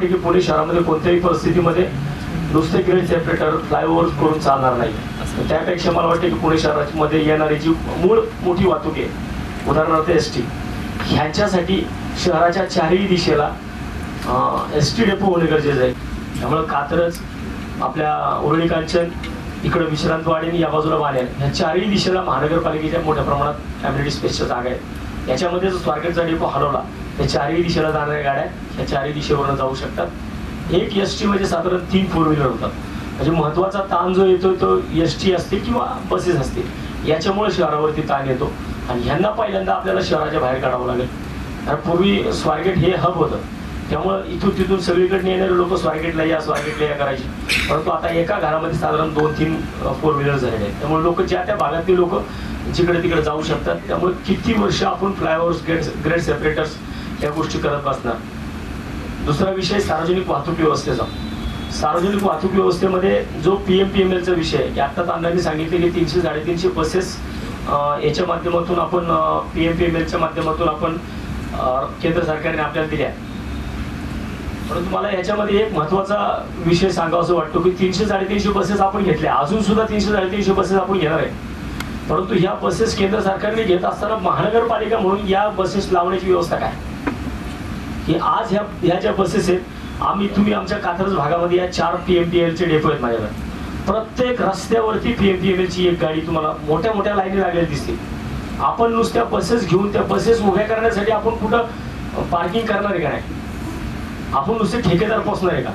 वाटते की पुणे शहरामध्ये कोणत्याही परिस्थितीमध्ये नुसते ग्रेड सेपरेटर फ्लायओव्हर करून चालणार नाही. त्यापेक्षा मला वाटतं की पुणे शहरामध्ये येणारी जी मूळ मोठी वाहतूक आहे, उदाहरणार्थ एस टी, ह्यांच्यासाठी शहराच्या चारही दिशेला एस टी डेपो होणे गरजेचं आहे. त्यामुळे कात्रज, आपल्या उरळी कांचन, इकडं विश्रांतवाडी आणि या बाजूला बाणेर, ह्या चारही दिशेला महानगरपालिकेच्या मोठ्या प्रमाणात ॲम्युनिटी स्पेसच्या जागा आहेत. याच्यामध्ये जो स्वारगेटचा डेपो हलवला त्या चारही दिशेला जाणाऱ्या गाड्या ह्या चारही दिशेवरून जाऊ शकतात. एक एस टी म्हणजे साधारण 3 4 व्हीलर होतात. म्हणजे महत्त्वाचा ताण जो येतो तो एस टी असतील किंवा बसेस असतील, याच्यामुळे शहरावरती ताण येतो आणि ह्यांना पहिल्यांदा आपल्याला शहराच्या बाहेर काढावं लागेल. कारण पूर्वी स्वारगेट हे हब होतं, त्यामुळं इथून तिथून सगळीकडे येणारे लोक स्वारगेटला या करायचे. परंतु आता एका घरामध्ये साधारण 2 3 4 व्हीलर झालेले आहेत. त्यामुळे लोक ज्या त्या भागातले लोक जिकडे तिकडे जाऊ शकतात. त्यामुळे किती वर्ष आपण फ्लायओव्हर्स, ग्रेड सेपरेटर्स या गोष्टी करत बसणार. दुसरा विषय सार्वजनिक वाहतूक व्यवस्थेचा. सार्वजनिक वाहतूक व्यवस्थेमध्ये जो PMPMLचा विषय आहे, आत्ताच अण्णांनी सांगितले की 300 350 बसेस याच्या माध्यमातून आपण PMPMLच्या माध्यमातून आपण केंद्र सरकारने आपल्याला दिल्या. परंतु मला याच्यामध्ये एक महत्त्वाचा विषय सांगावासा वाटतो की 300 350 बसेस आपण घेतल्या, अजून सुद्धा 300 350 बसेस आपण घेणार आहे. परंतु ह्या बसेस केंद्र सरकारने घेत असताना महानगरपालिका म्हणून या बसेस लावण्याची व्यवस्था काय, की आज ह्या ज्या बसेस आहेत, तुम्ही आमच्या कात्रज भागामध्ये या 4 PMPMLचे डेपो आहेत माझ्याकडे. प्रत्येक रस्त्यावरती PMPMLची एक गाडी तुम्हाला मोठ्या मोठ्या लाईनी लागलेली दिसते. आपण नुसत्या बसेस घेऊन त्या बसेस उभ्या करण्यासाठी आपण कुठं पार्किंग करणार आहे का नाही? आपण नुसते ठेकेदार पोचणार आहे का?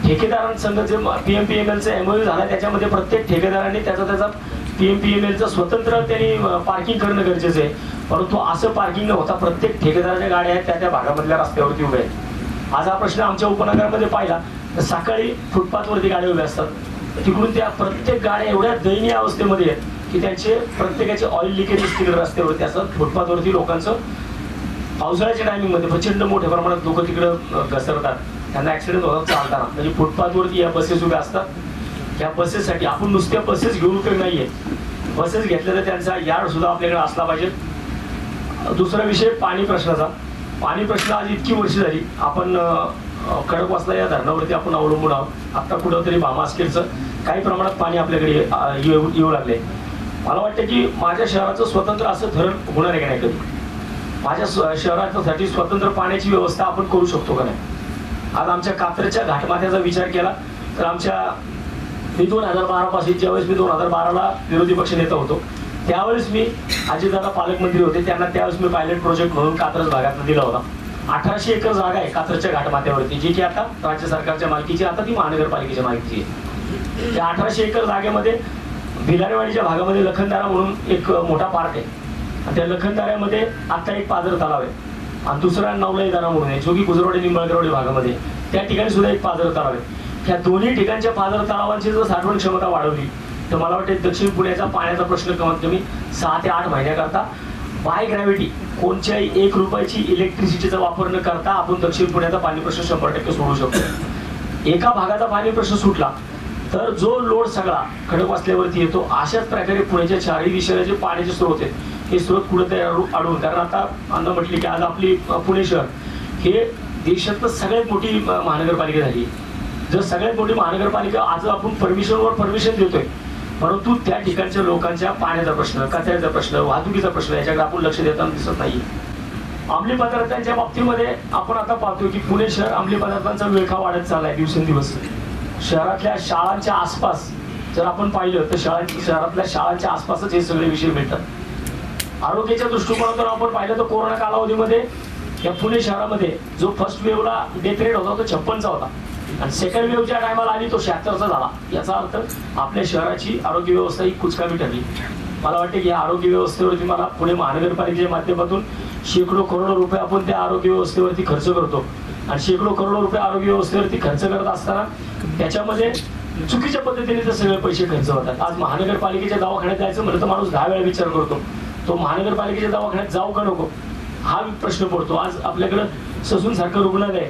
ठेकेदारांसंग जे PMPMLचा MOU झाला त्याच्यामध्ये प्रत्येक ठेकेदारांनी त्याचा PMPMLचं स्वतंत्र त्यांनी पार्किंग करणं गरजेचं आहे. परंतु असं पार्किंग न होता प्रत्येक ठेकेदाराच्या गाड्या आहेत त्या भागामधल्या रस्त्यावरती उभ्या आहेत. आज हा प्रश्न आमच्या उपनगरामध्ये पाहिला तर सकाळी फुटपाथवरती गाड्या उभ्या असतात, तिकडून त्या प्रत्येक गाड्या एवढ्या दयनीय अवस्थेमध्ये आहेत की त्यांचे प्रत्येकाचे ऑइल लिकेजेस तिकडे रस्त्यावरती असतात. फुटपाथवरती लोकांचं पावसाळ्याच्या टायमिंगमध्ये प्रचंड मोठ्या प्रमाणात लोक तिकडं घसरतात, त्यांना ॲक्सिडेंट होतात चालताना. म्हणजे फुटपाथवरती या बसेस उभ्या असतात. ह्या बसेससाठी आपण नुसत्या बसेस घेऊन उपयोग नाही आहे, बसेस घेतल्या तर त्यांचा यार्ड सुद्धा आपल्याकडे असला पाहिजे. दुसरा विषय पाणी प्रश्नाचा. पाणी प्रश्न आज इतकी वर्ष झाली आपण खडकवासला या धरणावरती आपण अवलंबून आहोत. आता कुठंतरी भामास्केरचं काही प्रमाणात पाणी आपल्याकडे येऊ लागले. मला वाटतं की माझ्या शहराचं स्वतंत्र असं धरण होणार आहे का नाही कधी? माझ्या शहरासाठी स्वतंत्र पाण्याची व्यवस्था आपण करू शकतो का नाही? आज आमच्या कात्रजच्या घाटमाथ्याचा विचार केला तर मी 2012 पासून, ज्यावेळेस मी 2012ला विरोधी पक्ष नेता होतो त्यावेळेस मी अजितदादा पालकमंत्री होते, त्यांना त्यावेळेस मी पायलट प्रोजेक्ट म्हणून कात्रज भागात दिला होता. 1800 एकर जागा आहे कात्रजच्या घाटमाथ्यावरती, जी की आता राज्य सरकारच्या मालकीची, आता ती महानगरपालिकेच्या मालकीची आहे. त्या 1800 एकर जागेमध्ये भिलारेवाडीच्या भागामध्ये लखनदारा म्हणून एक मोठा पार्क आहे. त्या लखनदाऱ्यामध्ये आता एक पाझर तलाव आहे आणि दुसरा नवलाईदारा म्हणून आहे, जो की गुजरवाडी निंबाळकरवाडी भागामध्ये. त्या ठिकाणी सुद्धा एक पाझर तलाव आहे. ह्या दोन्ही ठिकाणच्या पाझर तलावांची जर साठवण क्षमता वाढवली तर मला वाटते दक्षिण पुण्याचा पाण्याचा प्रश्न कमीत कमी 6 ते 8 महिन्याकरता बाय ग्रॅव्हिटी कोणत्याही 1 रुपयाची इलेक्ट्रिसिटीचा वापर न करता आपण दक्षिण पुण्याचा पाणी प्रश्न 100% सोडू शकतो. एका भागाचा पाणी प्रश्न सुटला तर जो लोड सगळा खडकवासल्यावरती येतो. अशाच प्रकारे पुण्याच्या 4ही दिशेला जे पाण्याचे स्रोत आहेत हे स्रोत कुठेतरी अडवून, कारण आता अन्न म्हटले की आज आपली पुणे शहर हे देशातलं सगळ्यात मोठी महानगरपालिका झाली. जर सगळ्यात मोठी महानगरपालिका आज आपण परमिशन देतोय, परंतु त्या ठिकाणच्या लोकांच्या पाण्याचा प्रश्न, कचऱ्याचा प्रश्न, वाहतुकीचा प्रश्न याच्याकडे आपण लक्ष देताना दिसत नाही. अंमली पदार्थांच्या बाबतीमध्ये आपण आता पाहतोय की पुणे शहर अंमली पदार्थांचा विळखा वाढत चाललाय दिवसेंदिवस. शहरातल्या शाळांच्या आसपास जर आपण पाहिलं तर शहरातल्या शाळांच्या आसपासच हे सगळे विषय मिळतात. आरोग्याच्या दृष्टिकोनातून आपण पाहिलं तर कोरोना कालावधीमध्ये या पुणे शहरामध्ये जो फर्स्ट वेव्हला डेथ रेट होता तो 56चा होता आणि सेकंड वेव्हच्या टायमाला आली तो 76चा झाला. याचा अर्थ आपल्या शहराची आरोग्य व्यवस्था ही कुचकामी ठरली. मला वाटते की या आरोग्य व्यवस्थेवरती मला पुणे महानगरपालिकेच्या माध्यमातून शेकडो करोडो रुपये आपण त्या आरोग्य व्यवस्थेवरती खर्च करतो आणि शेकडो करोडो रुपये आरोग्य व्यवस्थेवरती खर्च करत असताना त्याच्यामध्ये चुकीच्या पद्धतीने ते सगळे पैसे खर्च होतात. आज महानगरपालिकेच्या दवाखान्यात जायचं म्हणलं तर माणूस 10 वेळा विचार करतो, तो महानगरपालिकेच्या दवाखान्यात जाऊ का नको हा प्रश्न पडतो. आज आपल्याकडं ससून सारखं रुग्णालय,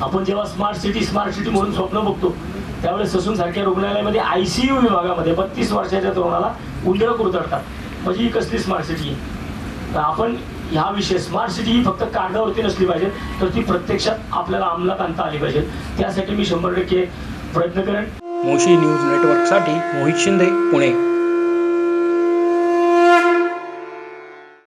आपण जेव्हा स्मार्ट सिटी म्हणून स्वप्न बघतो त्यावेळेस ससून सारख्या रुग्णालयामध्ये ICU विभागामध्ये 32 वर्षाच्या तरुणाला उंदरं कुरतडतात. म्हणजे ही कसली स्मार्ट सिटी आहे? आपण ह्या विषय स्मार्ट सिटी ही फक्त कागदावरती नसली पाहिजे, तर ती प्रत्यक्षात आपल्याला अंमलात आणता आली पाहिजे. त्यासाठी मी 100% प्रयत्न करेन. मोशी न्यूज नेटवर्कसाठी मोहित शिंदे, पुणे.